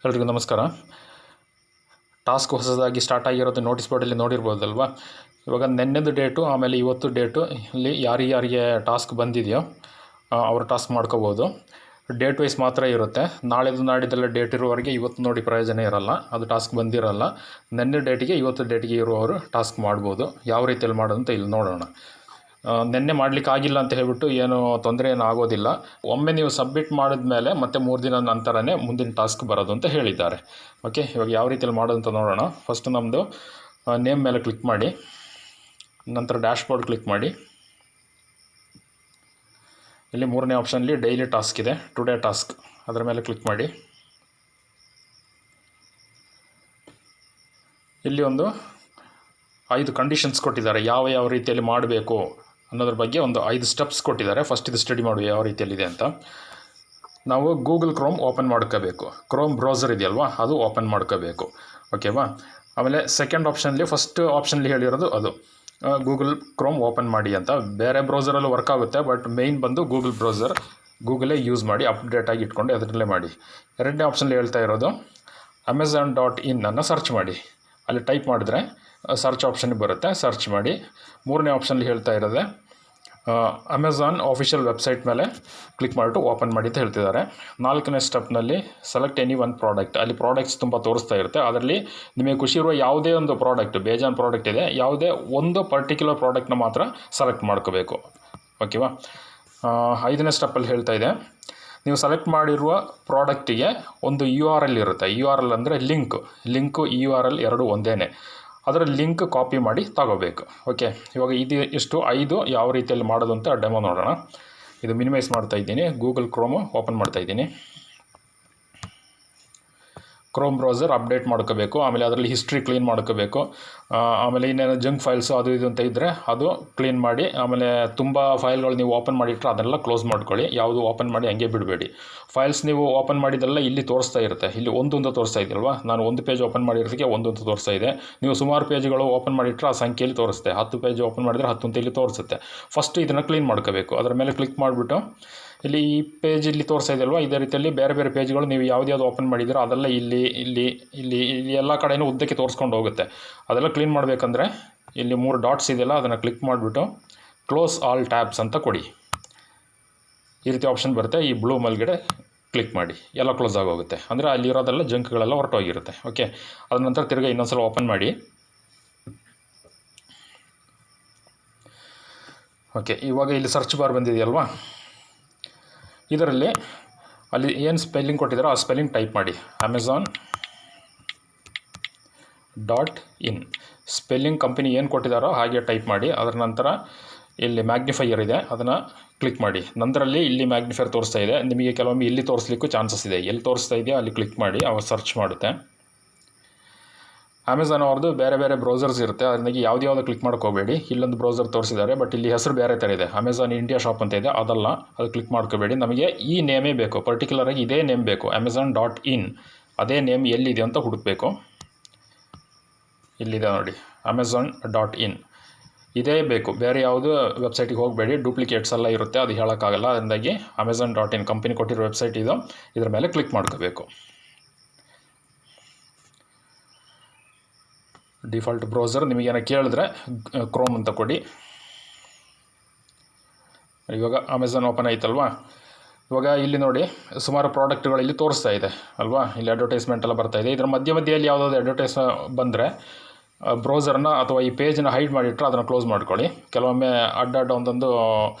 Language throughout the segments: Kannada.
ಎಲ್ರಿಗೂ ನಮಸ್ಕಾರ. ಟಾಸ್ಕ್ ಹೊಸದಾಗಿ ಸ್ಟಾರ್ಟ್ ಆಗಿರೋದು ನೋಟಿಸ್ ಬೋರ್ಡಲ್ಲಿ ನೋಡಿರ್ಬೋದಲ್ವ. ಇವಾಗ ನೆನ್ನೆದು ಡೇಟು ಆಮೇಲೆ ಇವತ್ತು ಡೇಟು ಇಲ್ಲಿ ಯಾರಿಗೆ ಟಾಸ್ಕ್ ಬಂದಿದೆಯೋ ಅವರು ಟಾಸ್ಕ್ ಮಾಡ್ಕೋಬೋದು. ಡೇಟ್ ವೈಸ್ ಮಾತ್ರ ಇರುತ್ತೆ. ನಾಳೆದು ನಾಡಿದ್ದೆಲ್ಲ ಡೇಟ್ ಇರುವವರೆಗೆ ಇವತ್ತು ನೋಡಿ ಪ್ರಯೋಜನ ಇರಲ್ಲ, ಅದು ಟಾಸ್ಕ್ ಬಂದಿರಲ್ಲ. ನೆನ್ನೆ ಡೇಟಿಗೆ ಇವತ್ತು ಡೇಟಿಗೆ ಇರುವವರು ಟಾಸ್ಕ್ ಮಾಡ್ಬೋದು. ಯಾವ ರೀತಿಯಲ್ಲಿ ಮಾಡೋದು ಅಂತ ಇಲ್ಲಿ ನೋಡೋಣ. ನೆನ್ನೆ ಮಾಡಲಿಕ್ಕಾಗಿಲ್ಲ ಅಂತ ಹೇಳ್ಬಿಟ್ಟು ಏನು ತೊಂದರೆ ಏನು ಆಗೋದಿಲ್ಲ. ಒಮ್ಮೆ ನೀವು ಸಬ್ಮಿಟ್ ಮಾಡಿದ್ಮೇಲೆ ಮತ್ತೆ 3 ದಿನ ನಂತರನೇ ಮುಂದಿನ ಟಾಸ್ಕ್ ಬರೋದು ಅಂತ ಹೇಳಿದ್ದಾರೆ. ಓಕೆ, ಇವಾಗ ಯಾವ ರೀತಿಯಲ್ಲಿ ಮಾಡೋದು ಅಂತ ನೋಡೋಣ. ಫಸ್ಟ್ ನಮ್ಮದು ನೇಮ್ ಮೇಲೆ ಕ್ಲಿಕ್ ಮಾಡಿ, ನಂತರ ಡ್ಯಾಶ್ಬೋರ್ಡ್ ಕ್ಲಿಕ್ ಮಾಡಿ. ಇಲ್ಲಿ 3ನೇ ಆಪ್ಷನ್ಲಿ ಡೈಲಿ ಟಾಸ್ಕ್ ಇದೆ, ಟುಡೇ ಟಾಸ್ಕ್, ಅದರ ಮೇಲೆ ಕ್ಲಿಕ್ ಮಾಡಿ. ಇಲ್ಲಿ ಒಂದು 5 ಕಂಡೀಷನ್ಸ್ ಕೊಟ್ಟಿದ್ದಾರೆ, ಯಾವ ರೀತಿಯಲ್ಲಿ ಮಾಡಬೇಕು ಅನ್ನೋದ್ರ ಬಗ್ಗೆ ಒಂದು 5 ಸ್ಟೆಪ್ಸ್ ಕೊಟ್ಟಿದ್ದಾರೆ. ಫಸ್ಟ್ ಇದು ಸ್ಟಡಿ ಮಾಡುವ ಯಾವ ರೀತಿಯಲ್ಲಿದೆ ಅಂತ. ನಾವು ಗೂಗಲ್ ಕ್ರೋಮ್ ಓಪನ್ ಮಾಡ್ಕೋಬೇಕು. ಕ್ರೋಮ್ ಬ್ರೌಸರ್ ಇದೆಯಲ್ವಾ, ಅದು ಓಪನ್ ಮಾಡ್ಕೋಬೇಕು. ಓಕೆವಾ. ಆಮೇಲೆ ಸೆಕೆಂಡ್ ಆಪ್ಷನ್ಲಿ ಫಸ್ಟ್ ಆಪ್ಷನ್ಲಿ ಹೇಳಿರೋದು ಅದು ಗೂಗಲ್ ಕ್ರೋಮ್ ಓಪನ್ ಮಾಡಿ ಅಂತ. ಬೇರೆ ಬ್ರೌಸರಲ್ಲೂ ವರ್ಕ್ ಆಗುತ್ತೆ, ಬಟ್ ಮೇಯ್ನ್ ಬಂದು ಗೂಗಲ್ ಬ್ರೌಸರ್, ಗೂಗಲೇ ಯೂಸ್ ಮಾಡಿ, ಅಪ್ಡೇಟಾಗಿ ಇಟ್ಕೊಂಡು ಅದರಲ್ಲೇ ಮಾಡಿ. ಎರಡನೇ ಆಪ್ಷನ್ಲಿ ಹೇಳ್ತಾ ಇರೋದು Amazon.in ಅನ್ನು ಸರ್ಚ್ ಮಾಡಿ. ಅಲ್ಲಿ ಟೈಪ್ ಮಾಡಿದ್ರೆ ಸರ್ಚ್ ಆಪ್ಷನ್ಗೆ ಬರುತ್ತೆ, ಸರ್ಚ್ ಮಾಡಿ. 3ನೇ ಆಪ್ಷನ್ಲಿ ಹೇಳ್ತಾ ಇರೋದೆ ಅಮೆಝಾನ್ ಆಫಿಷಿಯಲ್ ವೆಬ್ಸೈಟ್ ಮೇಲೆ ಕ್ಲಿಕ್ ಮಾಡಿಬಿಟ್ಟು ಓಪನ್ ಮಾಡಿ ಅಂತ ಹೇಳ್ತಿದ್ದಾರೆ. 4ನೇ ಸ್ಟೆಪ್ನಲ್ಲಿ ಸೆಲೆಕ್ಟ್ ಎನಿ ಒನ್ ಪ್ರಾಡಕ್ಟ್. ಅಲ್ಲಿ ಪ್ರಾಡಕ್ಟ್ಸ್ ತುಂಬ ತೋರಿಸ್ತಾ ಇರುತ್ತೆ. ಅದರಲ್ಲಿ ನಿಮಗೆ ಖುಷಿ ಇರುವ ಯಾವುದೇ ಒಂದು ಪ್ರಾಡಕ್ಟ್, ಬೇಜಾನ್ ಪ್ರಾಡಕ್ಟ್ ಇದೆ, ಯಾವುದೇ ಒಂದು ಪರ್ಟಿಕ್ಯುಲರ್ ಪ್ರಾಡಕ್ಟ್ನ ಮಾತ್ರ ಸೆಲೆಕ್ಟ್ ಮಾಡ್ಕೋಬೇಕು. ಓಕೆವಾ. 5ನೇ ಸ್ಟೆಪ್ಪಲ್ಲಿ ಹೇಳ್ತಾ ಇದೆ, ನೀವು ಸೆಲೆಕ್ಟ್ ಮಾಡಿರುವ ಪ್ರಾಡಕ್ಟಿಗೆ ಒಂದು URL ಇರುತ್ತೆ. URL ಅಂದರೆ ಲಿಂಕು URL ಎರಡೂ ಒಂದೇ. ಅದರ ಲಿಂಕ್ ಕಾಪಿ ಮಾಡಿ ತಗೋಬೇಕು. ಓಕೆ, ಇವಾಗ ಇಷ್ಟು 5 ಯಾವ ರೀತಿಯಲ್ಲಿ ಮಾಡೋದು ಅಂತ ಡೆಮೋ ನೋಡೋಣ. ಇದು ಮಿನಿಮೈಸ್ ಮಾಡ್ತಾ ಇದ್ದೀನಿ, ಗೂಗಲ್ ಕ್ರೋಮು ಓಪನ್ ಮಾಡ್ತಾ ಇದ್ದೀನಿ. ಕ್ರೋಮ್ ಬ್ರೌಸರ್ ಅಪ್ಡೇಟ್ ಮಾಡ್ಕೋಬೇಕು. ಆಮೇಲೆ ಅದರಲ್ಲಿ ಹಿಸ್ಟ್ರಿ ಕ್ಲೀನ್ ಮಾಡ್ಕೋಬೇಕು. ಆಮೇಲೆ ಇನ್ನೇನು ಜಂಕ್ ಫೈಲ್ಸು ಅದು ಇದು ಅಂತ ಇದ್ದರೆ ಅದು ಕ್ಲೀನ್ ಮಾಡಿ. ಆಮೇಲೆ ತುಂಬ ಫೈಲ್ಗಳು ನೀವು ಓಪನ್ ಮಾಡಿಟ್ರೆ ಅದನ್ನೆಲ್ಲ ಕ್ಲೋಸ್ ಮಾಡ್ಕೊಳ್ಳಿ. ಯಾವುದು ಓಪನ್ ಮಾಡಿ ಹಂಗೆ ಬಿಡಬೇಡಿ. ಫೈಲ್ಸ್ ನೀವು ಓಪನ್ ಮಾಡಿದ್ದೆಲ್ಲ ಇಲ್ಲಿ ತೋರಿಸ್ತಾ ಇರುತ್ತೆ. ಇಲ್ಲಿ ಒಂದೊಂದು ತೋರಿಸ್ತಾ ಇದೆಯಲ್ವಾ, ನಾನು ಒಂದು ಪೇಜ್ ಓಪನ್ ಮಾಡಿರೋದಕ್ಕೆ ಒಂದೊಂದು ತೋರಿಸ್ತಾ ಇದೆ. ನೀವು ಸುಮಾರು ಪೇಜ್ಗಳು ಓಪನ್ ಮಾಡಿಟ್ರೆ ಆ ಸಂಖ್ಯೆಯಲ್ಲಿ ತೋರಿಸುತ್ತೆ. 10 ಪೇಜ್ ಓಪನ್ ಮಾಡಿದರೆ 10 ಅಂತ ಇಲ್ಲಿ ತೋರಿಸುತ್ತೆ. ಫಸ್ಟ್ ಇದನ್ನು ಕ್ಲೀನ್ ಮಾಡ್ಕೋಬೇಕು. ಅದರ ಮೇಲೆ ಕ್ಲಿಕ್ ಮಾಡಿಬಿಟ್ಟು ಇಲ್ಲಿ ಈ ಪೇಜ್ ಇಲ್ಲಿ ತೋರಿಸ್ತಾ ಇದೆಯಲ್ವಾ, ಇದೇ ರೀತಿಯಲ್ಲಿ ಬೇರೆ ಬೇರೆ ಪೇಜ್ಗಳು ನೀವು ಯಾವ್ದು ಓಪನ್ ಮಾಡಿದ್ದೀರೋ ಅದೆಲ್ಲ ಇಲ್ಲಿ ಇಲ್ಲಿ ಇಲ್ಲಿ ಇಲ್ಲಿ ಎಲ್ಲ ಕಡೆಯೂ ಉದ್ದಕ್ಕೆ ತೋರಿಸ್ಕೊಂಡು ಹೋಗುತ್ತೆ. ಅದೆಲ್ಲ ಕ್ಲೀನ್ ಮಾಡಬೇಕಂದ್ರೆ ಇಲ್ಲಿ 3 ಡಾಟ್ಸ್ ಇದೆಯಲ್ಲ, ಅದನ್ನು ಕ್ಲಿಕ್ ಮಾಡಿಬಿಟ್ಟು ಕ್ಲೋಸ್ ಆಲ್ ಟ್ಯಾಬ್ಸ್ ಅಂತ ಕೊಡಿ. ಈ ರೀತಿ ಆಪ್ಷನ್ ಬರುತ್ತೆ. ಈ ಬ್ಲೂ ಮಲ್ಗಡೆ ಕ್ಲಿಕ್ ಮಾಡಿ, ಎಲ್ಲ ಕ್ಲೋಸ್ ಆಗೋಗುತ್ತೆ. ಅಂದರೆ ಅಲ್ಲಿರೋದೆಲ್ಲ ಜಂಕ್ಗಳೆಲ್ಲ ಹೊರಟೋಗಿರುತ್ತೆ. ಓಕೆ, ಅದ ನಂತರ ತಿರ್ಗಿ ಇನ್ನೊಂದ್ಸಲ ಓಪನ್ ಮಾಡಿ. ಓಕೆ, ಇವಾಗ ಇಲ್ಲಿ ಸರ್ಚ್ ಬಾರ್ ಬಂದಿದೆಯಲ್ವಾ, ಇದರಲ್ಲಿ ಅಲ್ಲಿ ಏನು ಸ್ಪೆಲ್ಲಿಂಗ್ ಕೊಟ್ಟಿದ್ದಾರೋ ಆ ಸ್ಪೆಲ್ಲಿಂಗ್ ಟೈಪ್ ಮಾಡಿ. Amazon.in ಸ್ಪೆಲ್ಲಿಂಗ್ ಕಂಪನಿ ಏನು ಕೊಟ್ಟಿದ್ದಾರೋ ಹಾಗೆ ಟೈಪ್ ಮಾಡಿ. ಅದರ ನಂತರ ಇಲ್ಲಿ ಮ್ಯಾಗ್ನಿಫೈಯರ್ ಇದೆ, ಅದನ್ನು ಕ್ಲಿಕ್ ಮಾಡಿ. ನಂತರಲ್ಲಿ ಇಲ್ಲಿ ಮ್ಯಾಗ್ನಿಫೈಯರ್ ತೋರಿಸ್ತಾ ಇದೆ. ನಿಮಗೆ ಕೆಲವೊಮ್ಮೆ ಇಲ್ಲಿ ತೋರಿಸ್ಲಿಕ್ಕೂ ಚಾನ್ಸಸ್ ಇದೆ. ಎಲ್ಲಿ ತೋರಿಸ್ತಾ ಇದೆಯೋ ಅಲ್ಲಿ ಕ್ಲಿಕ್ ಮಾಡಿ, ಅವಾಗ ಸರ್ಚ್ ಮಾಡುತ್ತೆ. ಅಮೆಝಾನ್ ಅವ್ರದ್ದು ಬೇರೆ ಬೇರೆ ಬ್ರೌಸರ್ಸ್ ಇರುತ್ತೆ, ಅದನ್ನಾಗಿ ಯಾವ್ದು ಕ್ಲಿಕ್ ಮಾಡ್ಕೋಬೇಡಿ. ಇಲ್ಲೊಂದು ಬ್ರೌಸರ್ ತೋರಿಸಿದ್ದಾರೆ, ಬಟ್ ಇಲ್ಲಿ ಹೆಸರು ಬೇರೆ ಥರ ಇದೆ. ಅಮೆಝಾನ್ ಇಂಡಿಯಾ ಶಾಪ್ ಅಂತ ಇದೆ, ಅದಲ್ಲ, ಅದು ಕ್ಲಿಕ್ ಮಾಡ್ಕೋಬೇಡಿ. ನಮಗೆ ಈ ನೇಮೇ ಬೇಕು, ಪರ್ಟಿಕ್ಯುಲರಾಗಿ ಇದೇ ನೇಮ್ ಬೇಕು. Amazon.in ಅದೇ ನೇಮ್ ಎಲ್ಲಿದೆ ಅಂತ ಹುಡುಕಬೇಕು. ಇಲ್ಲಿದೆ ನೋಡಿ, Amazon.in ಇದೇ ಬೇಕು, ಬೇರೆ ಯಾವುದು ವೆಬ್ಸೈಟಿಗೆ ಹೋಗಬೇಡಿ. ಡೂಪ್ಲಿಕೇಟ್ಸ್ ಎಲ್ಲ ಇರುತ್ತೆ, ಅದು ಹೇಳೋಕ್ಕಾಗಲ್ಲ. ಅದರಿಂದಾಗಿ Amazon.in ಕಂಪನಿ ಕೊಟ್ಟಿರೋ ವೆಬ್ಸೈಟ್ ಇದು, ಇದರ ಮೇಲೆ ಕ್ಲಿಕ್ ಮಾಡ್ಕೋಬೇಕು. ಡಿಫಾಲ್ಟ್ ಬ್ರೌಸರ್ ನಿಮಗೇನೋ ಕೇಳಿದ್ರೆ ಕ್ರೋಮ್ ಅಂತ ಕೊಡಿ. ಇವಾಗ ಅಮೆಝಾನ್ ಓಪನ್ ಆಯ್ತಲ್ವಾ. ಇವಾಗ ಇಲ್ಲಿ ನೋಡಿ ಸುಮಾರು ಪ್ರಾಡಕ್ಟ್ಗಳು ಇಲ್ಲಿ ತೋರಿಸ್ತಾ ಇದೆ ಅಲ್ವಾ. ಇಲ್ಲಿ ಅಡ್ವರ್ಟೈಸ್ಮೆಂಟ್ ಎಲ್ಲ ಬರ್ತಾ ಇದೆ. ಇದರ ಮಧ್ಯದಲ್ಲಿ ಯಾವುದಾದ್ರು ಅಡ್ವರ್ಟೈಸ್ ಬಂದರೆ ಬ್ರೌಸರ್ನ ಅಥವಾ ಈ ಪೇಜನ್ನ ಹೈಡ್ ಮಾಡಿಟ್ರೆ ಅದನ್ನು ಕ್ಲೋಸ್ ಮಾಡ್ಕೊಳ್ಳಿ. ಕೆಲವೊಮ್ಮೆ ಅಡ್ಡ ಒಂದೊಂದು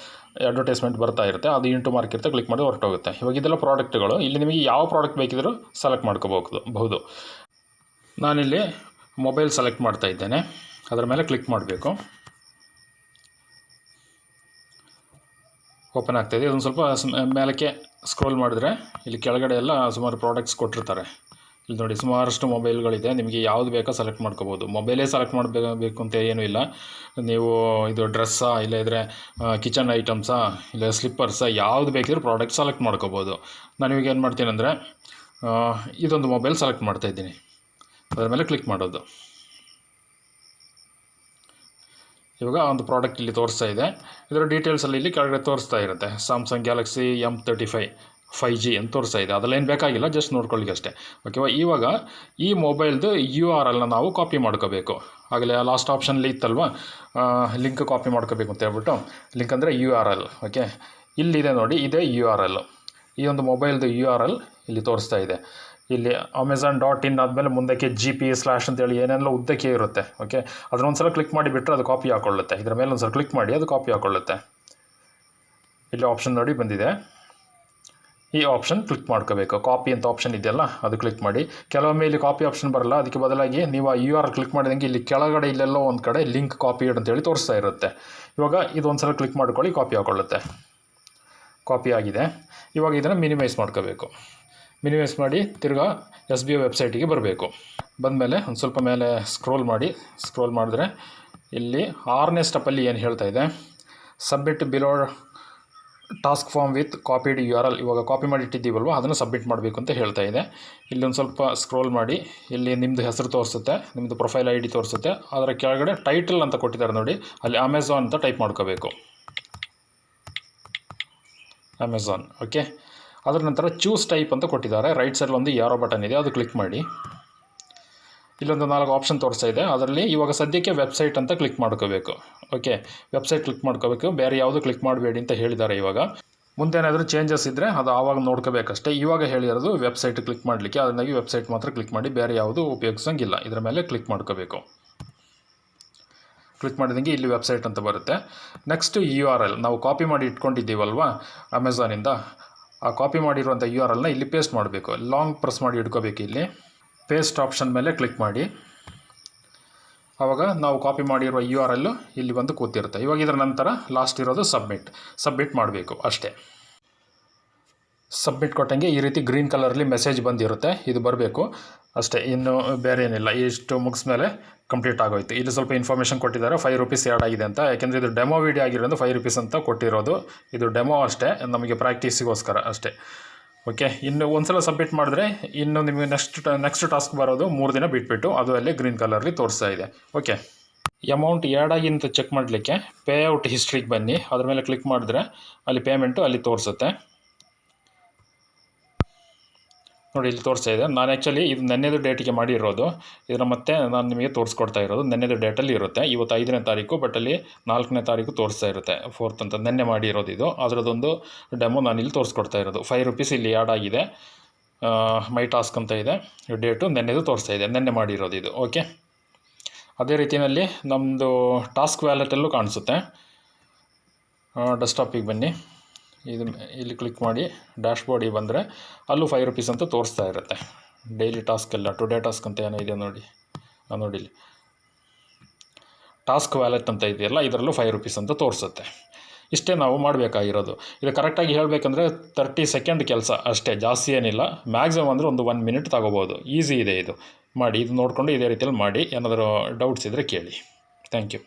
ಅಡ್ವರ್ಟೈಸ್ಮೆಂಟ್ ಬರ್ತಾ ಇರುತ್ತೆ, ಅದು ಇಂಟು ಮಾರ್ಕ್ ಇರುತ್ತೆ, ಕ್ಲಿಕ್ ಮಾಡಿ ಹೊರಟೋಗುತ್ತೆ. ಇವಾಗ ಇದೆಲ್ಲ ಪ್ರಾಡಕ್ಟ್ಗಳು. ಇಲ್ಲಿ ನಿಮಗೆ ಯಾವ ಪ್ರಾಡಕ್ಟ್ ಬೇಕಿದ್ರೂ ಸೆಲೆಕ್ಟ್ ಮಾಡ್ಕೋಬಹುದು. ನಾನಿಲ್ಲಿ ಮೊಬೈಲ್ ಸೆಲೆಕ್ಟ್ ಮಾಡ್ತಾ ಇದ್ದೇನೆ, ಅದರ ಮೇಲೆ ಕ್ಲಿಕ್ ಮಾಡಬೇಕು. ಓಪನ್ ಆಗ್ತಾಯಿದೆ. ಇದೊಂದು ಸ್ವಲ್ಪ ಮೇಲಕ್ಕೆ ಸ್ಕ್ರೋಲ್ ಮಾಡಿದ್ರೆ ಇಲ್ಲಿ ಕೆಳಗಡೆ ಎಲ್ಲ ಸುಮಾರು ಪ್ರಾಡಕ್ಟ್ಸ್ ಕೊಟ್ಟಿರ್ತಾರೆ. ಇಲ್ಲಿ ನೋಡಿ ಸುಮಾರಷ್ಟು ಮೊಬೈಲ್ಗಳಿದೆ. ನಿಮಗೆ ಯಾವುದು ಬೇಕೋ ಸೆಲೆಕ್ಟ್ ಮಾಡ್ಕೋಬೋದು. ಮೊಬೈಲೇ ಸೆಲೆಕ್ಟ್ ಮಾಡಬೇಕು ಅಂತ ಏನೂ ಇಲ್ಲ. ನೀವು ಇದು ಡ್ರೆಸ್ಸಾ, ಇಲ್ಲದಿದ್ದರೆ ಕಿಚನ್ ಐಟಮ್ಸಾ, ಇಲ್ಲ ಸ್ಲಿಪ್ಪರ್ಸಾ, ಯಾವುದು ಬೇಕಿದ್ರೂ ಪ್ರಾಡಕ್ಟ್ ಸೆಲೆಕ್ಟ್ ಮಾಡ್ಕೋಬೋದು. ನಾನು ಇವಾಗ ಏನು ಮಾಡ್ತೀನಿ ಅಂದರೆ ಇದೊಂದು ಮೊಬೈಲ್ ಸೆಲೆಕ್ಟ್ ಮಾಡ್ತಾಯಿದ್ದೀನಿ, ಅದರ ಮೇಲೆ ಕ್ಲಿಕ್ ಮಾಡೋದು. ಇವಾಗ ಒಂದು ಪ್ರಾಡಕ್ಟ್ ಇಲ್ಲಿ ತೋರಿಸ್ತಾ ಇದೆ. ಇದರ ಡೀಟೇಲ್ಸಲ್ಲಿ ಇಲ್ಲಿ ಕೆಳಗಡೆ ತೋರಿಸ್ತಾ ಇರುತ್ತೆ. ಸ್ಯಾಮ್ಸಂಗ್ ಗ್ಯಾಲಕ್ಸಿ M35 5G ಅಂತ ತೋರಿಸ್ತಾ ಇದೆ. ಅದಲ್ಲೇನು ಬೇಕಾಗಿಲ್ಲ, ಜಸ್ಟ್ ನೋಡ್ಕೊಳ್ಳಿಕ್ಕೆ ಅಷ್ಟೇ. ಓಕೆವಾ, ಇವಾಗ ಈ ಮೊಬೈಲ್ದು URLನ ನಾವು ಕಾಪಿ ಮಾಡ್ಕೋಬೇಕು. ಆಗಲೇ ಲಾಸ್ಟ್ ಆಪ್ಷನ್ಲಿ ಇತ್ತಲ್ವ, ಲಿಂಕ್ ಕಾಪಿ ಮಾಡ್ಕೋಬೇಕು ಅಂತ ಹೇಳ್ಬಿಟ್ಟು, ಲಿಂಕ್ ಅಂದರೆ URL. ಓಕೆ, ಇಲ್ಲಿದೆ ನೋಡಿ, ಇದೇ URL. ಈ ಒಂದು ಮೊಬೈಲ್ದು URL ಇಲ್ಲಿ ತೋರಿಸ್ತಾ ಇದೆ. ಇಲ್ಲಿ amazon.in ಆದಮೇಲೆ ಮುಂದಕ್ಕೆ GP/ ಅಂತೇಳಿ ಏನೆಲ್ಲ ಉದ್ದಕ್ಕೆ ಇರುತ್ತೆ. ಓಕೆ, ಅದನ್ನೊಂದ್ಸಲ ಕ್ಲಿಕ್ ಮಾಡಿ ಬಿಟ್ಟರೆ ಅದು ಕಾಪಿ ಹಾಕೊಳ್ಳುತ್ತೆ. ಇದರ ಮೇಲೆ ಒಂದ್ಸಲ ಕ್ಲಿಕ್ ಮಾಡಿ ಅದು ಕಾಪಿ ಹಾಕೊಳ್ಳುತ್ತೆ. ಇಲ್ಲಿ ಆಪ್ಷನ್ ನೋಡಿ ಬಂದಿದೆ, ಈ ಆಪ್ಷನ್ ಕ್ಲಿಕ್ ಮಾಡ್ಕೋಬೇಕು. ಕಾಪಿ ಅಂತ ಆಪ್ಷನ್ ಇದೆಯಲ್ಲ, ಅದು ಕ್ಲಿಕ್ ಮಾಡಿ. ಕೆಲವೊಮ್ಮೆ ಇಲ್ಲಿ ಕಾಪಿ ಆಪ್ಷನ್ ಬರಲ್ಲ, ಅದಕ್ಕೆ ಬದಲಾಗಿ ನೀವು ಆ URL ಕ್ಲಿಕ್ ಮಾಡಿದಂಗೆ ಇಲ್ಲಿ ಕೆಳಗಡೆ ಇಲ್ಲೆಲ್ಲೋ ಒಂದು ಕಡೆ ಲಿಂಕ್ ಕಾಪಿಡ್ ಅಂತೇಳಿ ತೋರಿಸ್ತಾ ಇರುತ್ತೆ. ಇವಾಗ ಇದೊಂದ್ಸಲ ಕ್ಲಿಕ್ ಮಾಡ್ಕೊಳ್ಳಿ, ಕಾಪಿ ಹಾಕೊಳ್ಳುತ್ತೆ. ಕಾಪಿ ಆಗಿದೆ. ಇವಾಗ ಇದನ್ನು ಮಿನಿಮೈಸ್ ಮಾಡ್ಕೋಬೇಕು. ಮಿನಿಮೈಸ್ ಮಾಡಿ ತಿರ್ಗಾ SBI ವೆಬ್ಸೈಟಿಗೆ ಬರಬೇಕು. ಬಂದಮೇಲೆ ಒಂದು ಸ್ವಲ್ಪ ಮೇಲೆ ಸ್ಕ್ರೋಲ್ ಮಾಡಿದ್ರೆ ಇಲ್ಲಿ 6ನೇ ಸ್ಟೆಪ್ಪಲ್ಲಿ ಏನು ಹೇಳ್ತಾ ಇದೆ, submit below task form with copied URL. ಇವಾಗ ಕಾಪಿ ಮಾಡಿ ಇಟ್ಟಿದ್ದೀವಲ್ವ, ಅದನ್ನು ಸಬ್ಮಿಟ್ ಮಾಡಬೇಕು ಅಂತ ಹೇಳ್ತಾ ಇದೆ. ಇಲ್ಲಿ ಒಂದು ಸ್ವಲ್ಪ ಸ್ಕ್ರೋಲ್ ಮಾಡಿ, ಇಲ್ಲಿ ನಿಮ್ಮದು ಹೆಸರು ತೋರಿಸುತ್ತೆ, ನಿಮ್ಮದು ಪ್ರೊಫೈಲ್ ID ತೋರಿಸುತ್ತೆ. ಅದರ ಕೆಳಗಡೆ ಟೈಟಲ್ ಅಂತ ಕೊಟ್ಟಿದ್ದಾರೆ ನೋಡಿ, ಅಲ್ಲಿ ಅಮೆಝಾನ್ ಅಂತ ಟೈಪ್ ಮಾಡ್ಕೋಬೇಕು. ಅಮೆಝಾನ್. ಓಕೆ, ಅದರ ನಂತರ ಚೂಸ್ ಟೈಪ್ ಅಂತ ಕೊಟ್ಟಿದ್ದಾರೆ. ರೈಟ್ ಸೈಡ್ ಒಂದು ಯಾರೋ ಬಟನ್ ಇದೆ, ಅದು ಕ್ಲಿಕ್ ಮಾಡಿ. ಇಲ್ಲೊಂದು 4 ಆಪ್ಷನ್ ತೋರಿಸ್ತಾ ಇದೆ. ಅದರಲ್ಲಿ ಇವಾಗ ಸದ್ಯಕ್ಕೆ ವೆಬ್ಸೈಟ್ ಅಂತ ಕ್ಲಿಕ್ ಮಾಡ್ಕೋಬೇಕು. ಓಕೆ, ವೆಬ್ಸೈಟ್ ಕ್ಲಿಕ್ ಮಾಡ್ಕೋಬೇಕು, ಬೇರೆ ಯಾವುದು ಕ್ಲಿಕ್ ಮಾಡಬೇಡಿ ಅಂತ ಹೇಳಿದ್ದಾರೆ. ಇವಾಗ ಮುಂದೇನಾದರೂ ಚೇಂಜಸ್ ಇದ್ದರೆ ಅದು ಆವಾಗ ನೋಡ್ಕೋಬೇಕಷ್ಟೇ. ಇವಾಗ ಹೇಳಿರೋದು ವೆಬ್ಸೈಟ್ ಕ್ಲಿಕ್ ಮಾಡಲಿಕ್ಕೆ, ಅದನ್ನಾಗಿ ವೆಬ್ಸೈಟ್ ಮಾತ್ರ ಕ್ಲಿಕ್ ಮಾಡಿ, ಬೇರೆ ಯಾವುದು ಉಪಯೋಗಿಸೋಂಗಿಲ್ಲ. ಇದರ ಮೇಲೆ ಕ್ಲಿಕ್ ಮಾಡ್ಕೋಬೇಕು. ಕ್ಲಿಕ್ ಮಾಡಿದಂಗೆ ಇಲ್ಲಿ ವೆಬ್ಸೈಟ್ ಅಂತ ಬರುತ್ತೆ. ನೆಕ್ಸ್ಟ್ URL ನಾವು ಕಾಪಿ ಮಾಡಿ ಇಟ್ಕೊಂಡಿದ್ದೀವಲ್ವ ಅಮೆಝಾನಿಂದ, ಆ ಕಾಪಿ ಮಾಡಿರುವಂಥ URLನ ಇಲ್ಲಿ ಪೇಸ್ಟ್ ಮಾಡಬೇಕು. ಲಾಂಗ್ ಪ್ರೆಸ್ ಮಾಡಿ ಇಟ್ಕೋಬೇಕು. ಇಲ್ಲಿ ಪೇಸ್ಟ್ ಆಪ್ಷನ್ ಮೇಲೆ ಕ್ಲಿಕ್ ಮಾಡಿ, ಆವಾಗ ನಾವು ಕಾಪಿ ಮಾಡಿರುವ URL ಇಲ್ಲಿ ಬಂದು ಕೂತಿರುತ್ತೆ. ಇವಾಗ ಇದರ ನಂತರ ಲಾಸ್ಟ್ ಇರೋದು ಸಬ್ಮಿಟ್ ಮಾಡಬೇಕು ಅಷ್ಟೇ. ಸಬ್ಮಿಟ್ ಕೊಟ್ಟಂಗೆ ಈ ರೀತಿ ಗ್ರೀನ್ ಕಲರಲ್ಲಿ ಮೆಸೇಜ್ ಬಂದಿರುತ್ತೆ, ಇದು ಬರಬೇಕು ಅಷ್ಟೇ, ಇನ್ನು ಬೇರೆ ಏನಿಲ್ಲ. ಇಷ್ಟು ಮುಗಿಸ್ಮೇಲೆ ಕಂಪ್ಲೀಟ್ ಆಗೋಯ್ತು. ಇಲ್ಲಿ ಸ್ವಲ್ಪ ಇನ್ಫಾರ್ಮೇಷನ್ ಕೊಟ್ಟಿದ್ದಾರೆ, ₹5 ಆ್ಯಡ್ ಆಗಿದೆ ಅಂತ. ಯಾಕೆಂದರೆ ಇದು ಡೆಮೋ ವೀಡಿಯೋ ಆಗಿರೋದು ₹5 ಅಂತ ಕೊಟ್ಟಿರೋದು. ಇದು ಡೆಮೋ ಅಷ್ಟೇ, ನಮಗೆ ಪ್ರಾಕ್ಟೀಸಿಗೋಸ್ಕರ ಅಷ್ಟೇ. ಓಕೆ, ಇನ್ನು ಒಂದ್ಸಲ ಸಬ್ಮಿಟ್ ಮಾಡಿದ್ರೆ ಇನ್ನು ನಿಮಗೆ ನೆಕ್ಸ್ಟ್ ಟಾಸ್ಕ್ ಬರೋದು 3 ದಿನ ಬಿಟ್ಬಿಟ್ಟು, ಅದು ಅಲ್ಲೇ ಗ್ರೀನ್ ಕಲರ್ಲಿ ತೋರಿಸ್ತಾ ಇದೆ. ಓಕೆ, ಅಮೌಂಟ್ ಆ್ಯಡ್ ಆಗಿ ಅಂತ ಚೆಕ್ ಮಾಡಲಿಕ್ಕೆ ಪೇಔಟ್ ಹಿಸ್ಟ್ರಿಗೆ ಬನ್ನಿ. ಅದ್ರ ಮೇಲೆ ಕ್ಲಿಕ್ ಮಾಡಿದ್ರೆ ಅಲ್ಲಿ ಪೇಮೆಂಟು ಅಲ್ಲಿ ತೋರಿಸುತ್ತೆ ನೋಡಿ, ಇಲ್ಲಿ ತೋರಿಸ್ತಾ ಇದೆ. ನಾನು ಆ್ಯಕ್ಚುಲಿ ಇದು ನೆನ್ನೆದು ಡೇಟಿಗೆ ಮಾಡಿರೋದು. ಇದನ್ನು ಮತ್ತೆ ನಾನು ನಿಮಗೆ ತೋರಿಸ್ಕೊಡ್ತಾ ಇರೋದು ನೆನ್ನೆದು ಡೇಟಲ್ಲಿ ಇರುತ್ತೆ. ಇವತ್ತು 5ನೇ ತಾರೀಕು, ಬಟ್ ಅಲ್ಲಿ 4ನೇ ತಾರೀಕು ತೋರಿಸ್ತಾ ಇರುತ್ತೆ 4th ಅಂತ. ನೆನ್ನೆ ಮಾಡಿರೋದು ಇದು, ಅದರದ್ದೊಂದು ಡೆಮೋ ನಾನು ಇಲ್ಲಿ ತೋರಿಸ್ಕೊಡ್ತಾ ಇರೋದು. ₹5 ಇಲ್ಲಿ ಆ್ಯಡ್ ಆಗಿದೆ. ಮೈ ಟಾಸ್ಕ್ ಅಂತ ಇದೆ, ಡೇಟು ನೆನ್ನೆದು ತೋರಿಸ್ತಾ ಇದೆ, ನೆನ್ನೆ ಮಾಡಿರೋದು ಇದು. ಓಕೆ, ಅದೇ ರೀತಿಯಲ್ಲಿ ನಮ್ಮದು ಟಾಸ್ಕ್ ವ್ಯಾಲೆಟಲ್ಲೂ ಕಾಣಿಸುತ್ತೆ. ಡೆಸ್ಕ್ಟಾಪಿಗೆ ಬನ್ನಿ, ಇಲ್ಲಿ ಕ್ಲಿಕ್ ಮಾಡಿ ಡ್ಯಾಶ್ಬೋರ್ಡಿಗೆ ಬಂದರೆ ಅಲ್ಲೂ ₹5 ಅಂತ ತೋರಿಸ್ತಾ ಇರುತ್ತೆ. ಡೈಲಿ ಟಾಸ್ಕ್ ಎಲ್ಲ ಟುಡೇ ಟಾಸ್ಕ್ ಅಂತ ಏನೋ ಇದೆ ನೋಡಿ, ನೋಡಿ ಇಲ್ಲಿ ಟಾಸ್ಕ್ ವ್ಯಾಲೆಟ್ ಅಂತ ಇದೆಯಲ್ಲ, ಇದರಲ್ಲೂ ₹5 ಅಂತ ತೋರಿಸುತ್ತೆ. ಇಷ್ಟೇ ನಾವು ಮಾಡಬೇಕಾಗಿರೋದು. ಇದು ಕರೆಕ್ಟಾಗಿ ಹೇಳಬೇಕಂದ್ರೆ 30 ಸೆಕೆಂಡ್ ಕೆಲಸ ಅಷ್ಟೇ, ಜಾಸ್ತಿ ಏನಿಲ್ಲ. ಮ್ಯಾಕ್ಸಿಮಮ್ ಅಂದರೆ ಒಂದು 1 ಮಿನಿಟ್ ತಗೋಬೋದು. ಈಸಿ ಇದೆ ಇದು. ಮಾಡಿ, ಇದು ನೋಡಿಕೊಂಡು ಇದೇ ರೀತಿಯಲ್ಲಿ ಮಾಡಿ. ಏನಾದರೂ ಡೌಟ್ಸ್ ಇದ್ದರೆ ಕೇಳಿ. Thank you.